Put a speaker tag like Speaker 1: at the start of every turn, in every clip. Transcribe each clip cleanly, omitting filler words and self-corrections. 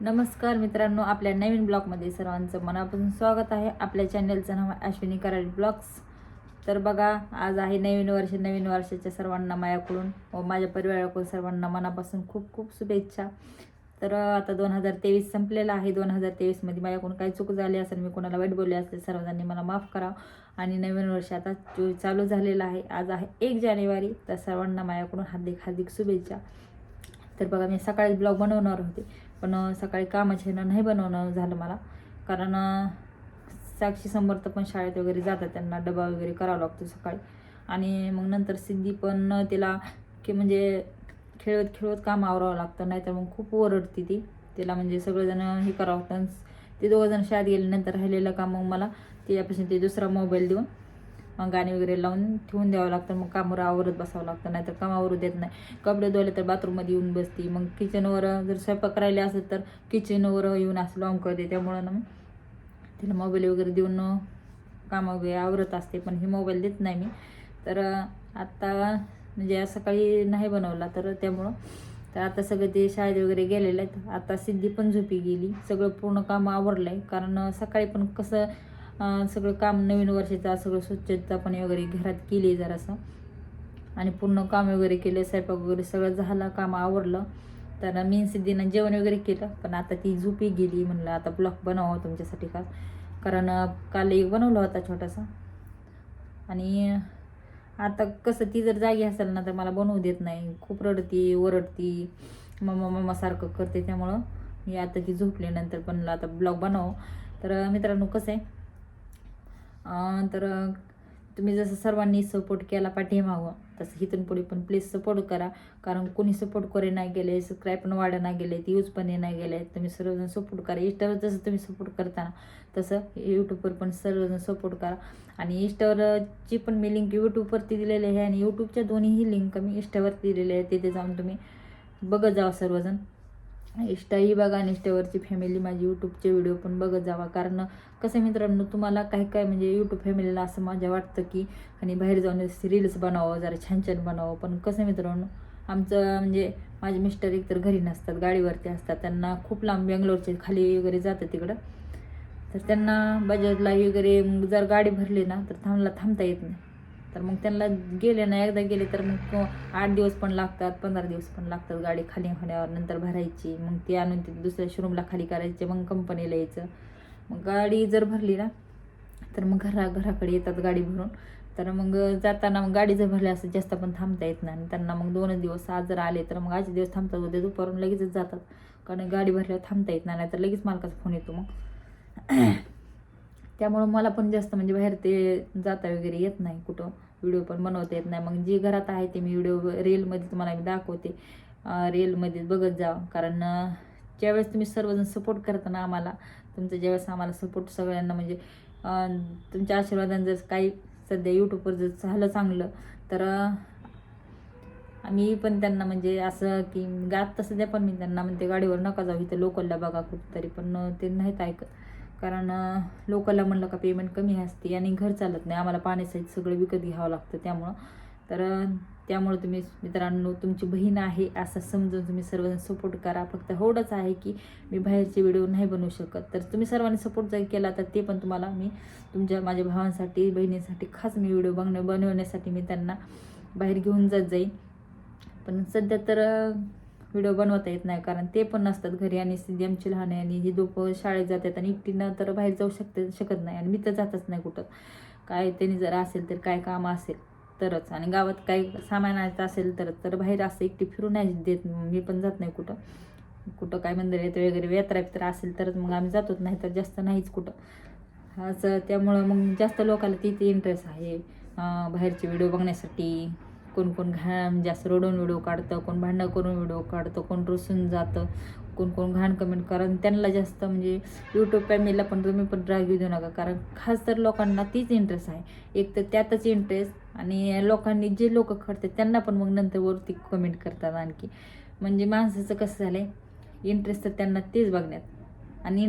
Speaker 1: नमस्कार मित्रांनो, आपल्या नवीन ब्लॉगमध्ये सर्वांचं मनापासून स्वागत आहे. आपल्या चॅनलचं नाव आहे अश्विनी कराड ब्लॉग्स. तर बघा, आज आहे नवीन वर्ष. नवीन वर्षाच्या सर्वांना माझ्याकडून व माझ्या परिवाराकडून सर्वांना मनापासून खूप खूप शुभेच्छा. तर आता 2023 संपलेला आहे. 2023मध्ये माझ्याकडून काही चूक झाली असेल, मी कोणाला वाईट बोलले असेल, सर्वांनी मला माफ करावं. आणि नवीन वर्ष आता चालू झालेलं आहे. आज आहे 1 जानेवारी. तर सर्वांना माझ्याकडून हार्दिक हार्दिक शुभेच्छा. तर बघा, मी सकाळी ब्लॉग बनवणार होते, पण सकाळी कामाच्या नाही बनवणं झालं मला. कारण साक्षी समर्थ पण शाळेत वगैरे जातात, त्यांना डबा वगैरे करावा लागतो सकाळी. आणि मग नंतर सिद्धी पण तिला की म्हणजे खेळत खेळत काम आवरावं लागतं, नाहीतर मग खूप ओरडते ती. तिला म्हणजे सगळेजण हे करावं लागतं. ते दोघंजण शाळेत गेल्यानंतर राहिलेलं काम मग मला तिच्यापासून ते दुसरा मोबाईल देऊन मग गाणी वगैरे लावून ठेवून द्यावं लागतं. मग कामावर आवरत बसावं लागतं, नाहीतर कामावरू देत नाही. कपडे धुवायला तर बाथरूममध्ये येऊन बसती. मग किचनवर जर स्वयंपाक करायला असेल तर किचनवर येऊन असं लावून करते. त्यामुळं ना तिला मोबाईल वगैरे देऊन कामं वगैरे आवरत असते, पण हे मोबाईल देत नाही मी. तर आत्ता म्हणजे सकाळी नाही बनवला, तर त्यामुळं तर आता सगळं ते शाळेत वगैरे गेलेले आहेत. आता सिद्धी पण झोपी गेली. सगळं पूर्ण काम आवरलं आहे, कारण सकाळी पण कसं सगळं काम नवीन वर्षाचं सगळं स्वच्छतापणे वगैरे घरात केली जरासं, आणि पूर्ण काम वगैरे केले, स्वयंपाक वगैरे सगळं झालं, काम आवरलं. तर मी सिद्धीनं जेवण वगैरे केलं, पण आता ती झोपी गेली. म्हणलं आता ब्लॉग बनावं तुमच्यासाठी खास, कारण काल एक बनवला होता छोटासा. आणि आता कसं ती जर जागी असेल ना तर मला बनवू देत नाही, खूप रडती ओरडती, मम्मा मम्मा सारखं करते. त्यामुळं मी आता ती झोपल्यानंतर पण आता ब्लॉग बनव. तर मित्रांनो कसं आहे, तर तुम्ही जसं सर्वांनी सपोर्ट केला पाठीमागं, तसं इथून पुढे पण प्लीज सपोर्ट करा. कारण कोणी सपोर्ट करे नाही गेले, सबस्क्राईब पण वाढ नाही गेले, यूज पण नाही गेले. तुम्ही सर्वजण सपोर्ट करा. इंस्टावर जसं तुम्ही सपोर्ट करता ना, तसं यूट्यूबवर पण सर्वजण सपोर्ट करा. आणि इंस्टावरची पण मी लिंक यूट्यूबवरती दिलेली आहे, आणि यूट्यूबच्या दोन्हीही लिंक मी इंस्टावरती दिलेल्या आहे. तिथे जाऊन तुम्ही बघत जावा सर्वजण. इंस्टाही बघा, आणि इंस्टावरची फॅमिली माझी यूट्यूबचे व्हिडिओ पण बघत जावा. कारण कसं मित्रांनो, तुम्हाला काय काय म्हणजे यूट्यूब फॅमिलीला असं माझ्या वाटतं की आणि बाहेर जाऊन रील्स बनावं, जरा छान छान बनावं. पण कसं मित्रांनो, आमचं म्हणजे माझे मिस्टर एकतर घरी नसतात, गाडीवरती असतात. त्यांना खूप लांब बेंगलोरचे खाली वगैरे जातं तिकडं. तर त्यांना बजाजला वगैरे जर गाडी भरली ना तर थांबता येत नाही. तर मग त्यांना गेले ना, एकदा गेले तर मग 8 दिवस पण लागतात, 15 दिवस पण लागतात गाडी खाली होण्यावर. नंतर भरायची, मग ती आणून ती दुसऱ्या शोरूमला खाली करायची, मग कंपनीला यायचं. मग गाडी जर भरली ना तर मग घराकडे येतात गाडी भरून. तर मग जाताना मग गाडी जर भरली असं जास्त पण थांबता येत नाही. आणि त्यांना मग 2 दिवस आज जर आले तर मग आजचे दिवस थांबतात, उद्या दुपारून लगेचच जातात. कारण गाडी भरल्यावर थांबता येत नाही, तर लगेच मालकाचा फोन येतो मग. त्यामुळं मला पण जास्त म्हणजे बाहेर ते जाता वगैरे येत नाही, कुठं व्हिडिओ पण बनवता येत नाही. मग जे घरात आहे ते मी व्हिडिओ रीलमध्ये तुम्हाला मी दाखवते. रीलमध्ये बघत जावं. कारण ज्यावेळेस तुम्ही सर्वजण सपोर्ट करता ना आम्हाला, तुमचं ज्यावेळेस आम्हाला सपोर्ट सगळ्यांना म्हणजे तुमच्या आशीर्वादाने जर काही सध्या यूट्यूबवर जर झालं चांगलं, तर आम्ही पण त्यांना म्हणजे असं की गात सध्या पण मी त्यांना म्हणते गाडीवर नका जाऊ, इथं लोकलला बघा कुठंतरी. पण ते नाहीत ऐकत. कारण लोकलला म्हणलं का पेमेंट कमी असते आणि घर चालत नाही, आम्हाला पाण्यासहित सगळं विकत घ्यावं लागतं. त्यामुळं तुम्ही मित्रांनो, तुमची बहीण आहे असं समजून तुम्ही सर्वजण सपोर्ट करा. फक्त एवढंच आहे की मी बाहेरचे व्हिडिओ नाही बनवू शकत, तर तुम्ही सर्वांनी सपोर्ट जर केला तर ते पण तुम्हाला मी माझ्या भावांसाठी बहिणींसाठी खास मी व्हिडिओ बनवण्यासाठी मी त्यांना बाहेर घेऊन जात जाईन. पण सध्या तर व्हिडिओ बनवता येत नाही, कारण ते पण नसतात घरी. आणि सिद्धी आमची लहान आहे, आणि ही दोघं शाळेत जातात, आणि एकटीनं तर बाहेर जाऊ शकत नाही. आणि मी तर जातच नाही कुठं. काय त्यांनी जर असेल तर काय काम असेल तरच, आणि गावात काही सामान आणायचं असेल तर बाहेर असं एकटी फिरू नाही देत. मी पण जात नाही कुठं काय मंदिर येतं वगैरे, यात्रा बित्रा असेल तरच मग आम्ही जातोच, नाही तर जास्त नाहीच कुठं असं. त्यामुळं मग जास्त लोकांना तिथे इंटरेस्ट आहे बाहेरचे व्हिडिओ बघण्यासाठी. कोण म्हणजे असं रडून व्हिडिओ काढतं, कोण भांडणं करून व्हिडिओ काढतं, कोण रुसून जातं, कोण घाण कमेंट. कारण त्यांना जास्त म्हणजे यूट्यूब फॅमिलीला पण तुम्ही पण राग देऊ नका, कारण खास तर लोकांना तीच इंटरेस्ट आहे. एक तर त्यातच इंटरेस्ट, आणि लोकांनी जे लोक करतात त्यांना पण मग नंतर वरती कमेंट करतात आणखी. म्हणजे माणसाचं कसं झालं आहे, इंटरेस्ट तर त्यांना तेच बघण्यात, आणि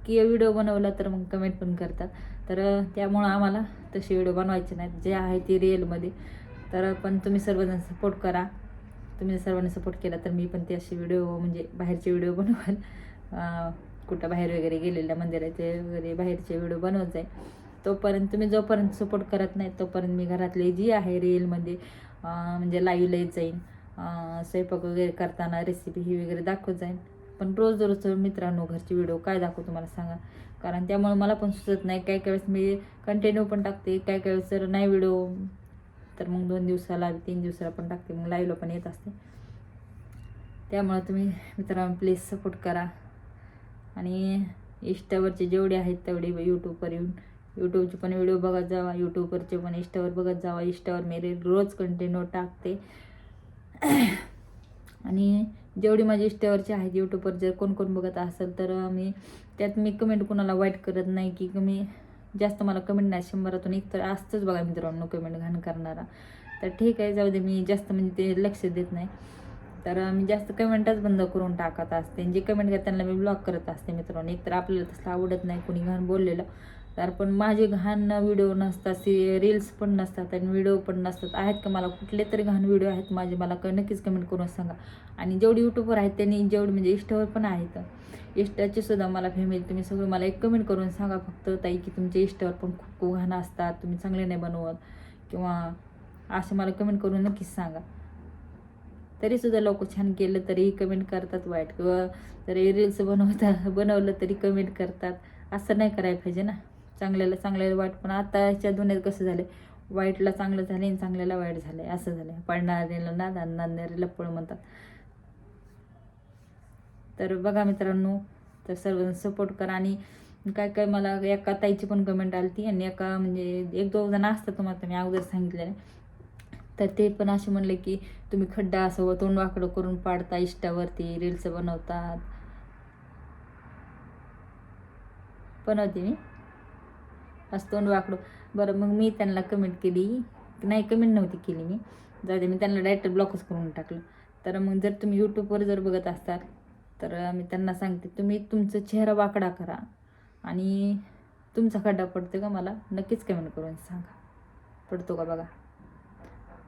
Speaker 1: व्हिडिओ बनवला तर मग कमेंट पण करतात. तर त्यामुळं आम्हाला तसे व्हिडिओ बनवायचे नाहीत, जे आहे ते रिअलमध्ये. तर पण तुम्ही सर्वजण सपोर्ट करा. तुम्ही सर्वांनी सपोर्ट केला तर मी पण ते असे व्हिडिओ म्हणजे बाहेरचे व्हिडिओ बनवाल. कुठं बाहेर वगैरे गेलेल्या मंदिराचे वगैरे बाहेरचे व्हिडिओ बनवत जाईल. तोपर्यंत तुम्ही जोपर्यंत सपोर्ट करत नाही तोपर्यंत मी घरातले जी आहे रीलमध्ये म्हणजे लाईव्हला येत जाईन, स्वयंपाक वगैरे करताना रेसिपी ही वगैरे दाखवत जाईन. पण रोज मित्रांनो घरचे व्हिडिओ काय दाखवू तुम्हाला सांगा, कारण त्यामुळे मला पण सुचत नाही. काही वेळेस मी कंटिन्यू पण टाकते, काही वेळेस जर नाही व्हिडिओ तर मग 2 दिवसाला 3 दिवसाला पण टाकते, मग लाईव्हला पण येत असते. त्यामुळे तुम्ही मित्रांनो प्लीज सपोर्ट करा. आणि इंस्टावरचे जेवढे आहेत तेवढे यूट्यूबवर येऊन यूट्यूबचे पण व्हिडिओ बघत जावा, यूट्यूबवरचे पण इंस्टावर बघत जावा. इंस्टावर मी रोज कंटिन्यू टाकते. आणि जेवढी माझी इंस्टावरचे आहेत यूट्यूबवर जर कोण बघत असेल तर मी कमेंट कोणाला वाईट करत नाही, की कमी जास्त मला कमेंट नाही, 100तून एक तर असतंच बघा मित्रांनो कमेंट घाण करणारा. तर ठीक आहे, जाऊ दे, मी जास्त म्हणजे ते लक्ष देत नाही. तर मी जास्त कमेंटच बंद करून टाकत असते. जे कमेंट करतात त्यांना मी ब्लॉक करत असते मित्रांनो. एक तर आपल्याला तसं आवडत नाही कोणी घाण बोललेलं. तर पण माझे घाण व्हिडिओ नसतात, रील्स पण नसतात आणि व्हिडिओ पण नसतात. आहेत का मला कुठले तरी घाण व्हिडिओ आहेत माझे, मला नक्कीच कमेंट करून सांगा. आणि जेवढी यूट्यूबवर आहेत त्यांनी जेवढी म्हणजे इंस्टावर पण आहेत, इंस्टाचे सुद्धा मला फॅमिली तुम्ही सगळं मला एक कमेंट करून सांगा फक्त ताई, की तुमच्या इंस्टावर पण खूप घाण असतात, तुम्ही चांगले नाही बनवत किंवा असं मला कमेंट करून नक्कीच सांगा. तरीसुद्धा लोक छान केलं तरी कमेंट करतात वाईट, किंवा जरी रील्स बनवलं तरी कमेंट करतात. असं नाही करायला पाहिजे ना. चांगल्याला वाईट. पण आताच्या दुनियेत कसं झालं, वाईटला चांगलं झालं आणि चांगल्याला वाईट झालं असं झालं. पडणाऱ्याला नाद आणि नांदणाऱ्याला पळ म्हणतात. तर बघा मित्रांनो, तर सर्वजण सपोर्ट करा. आणि काय मला एका ताईची पण कमेंट आली ती, आणि एका म्हणजे 1-2 जण असतात तुम्हाला मी अगोदर सांगितलेलं. तर ते पण असे म्हणले की तुम्ही खड्डा असं तोंड वाकडं करून पाडता, इंस्टावरती रील्स बनवते मी असं तोंड वाकडं. बरं, मग मी त्यांना कमेंट केली नाही, कमेंट नव्हती केली मी, जाऊ दे, मी त्यांना डायरेक्ट ब्लॉकच करून टाकलं. तर मग जर तुम्ही यूट्यूबवर जर बघत असाल तर मी त्यांना सांगते, तुम्ही तुमचा चेहरा वाकडा करा आणि तुमचा खड्डा पडतो का मला नक्कीच कमेंट करून सांगा. पडतो का बघा.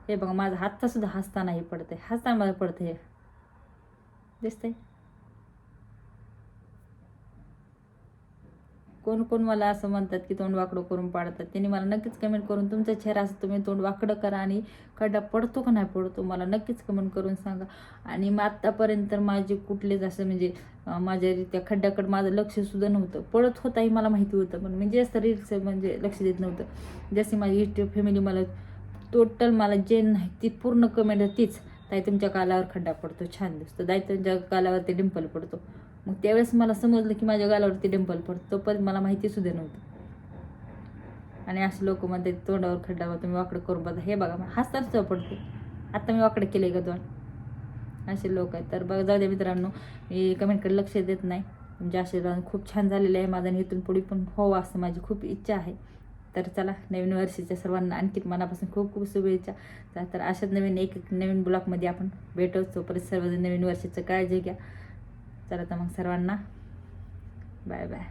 Speaker 1: हे बघा, माझा हातचा सुद्धा हसतानाही पडतंय, हसताना मला पडतं, हे दिसतंय. कोण मला असं म्हणतात की तोंड वाकडं करून पाडतात, त्यांनी मला नक्कीच कमेंट करून तुमचा चेहरा असं तुम्ही तोंड वाकडं करा आणि खड्डा पडतो का नाही पडतो मला नक्कीच कमेंट करून सांगा. आणि मग आत्तापर्यंत माझे कुठलेच असं म्हणजे माझ्या त्या खड्ड्याकडं माझं लक्षसुद्धा नव्हतं. पडत होताही मला माहिती होतं, पण मी जास्त रील्स म्हणजे लक्ष देत नव्हतं. जशी माझी यूट्यूब फॅमिली मला टोटल मला जे नाही ती पूर्ण कमेंट तीच, ताई तुमच्या गालावर खड्डा पडतो छान दिसतो, ताई तुमच्या गालावरती डिंपल पडतो. मग त्यावेळेस मला समजलं की माझ्या गालावरती डिंपल पडतो, तोपर्यंत मला माहिती सुद्धा नव्हतं. आणि असे लोक म्हणते तोंडावर खड्डा तुम्ही वाकडं करून बघा, हे बघा हसताच सुद्धा पडते, आता मी वाकडं केलं का तोंड, असे लोक आहेत. तर बघा, जाऊ द्या मित्रांनो, मी कमेंटकडे लक्ष देत नाही. तुमच्या आशीर्वाद खूप छान झालेलं आहे माझं, आणि इथून पुढे पण हो असं माझी खूप इच्छा आहे. तर चला, नवीन वर्षाच्या सर्वांना आणखी मनापासून खूप शुभेच्छा. तर अशाच नवीन ब्लॉगमध्ये आपण भेटतो. परत सर्वजण नवीन वर्षाचं काळजी घ्या. चला तर मग सर्वांना बाय बाय.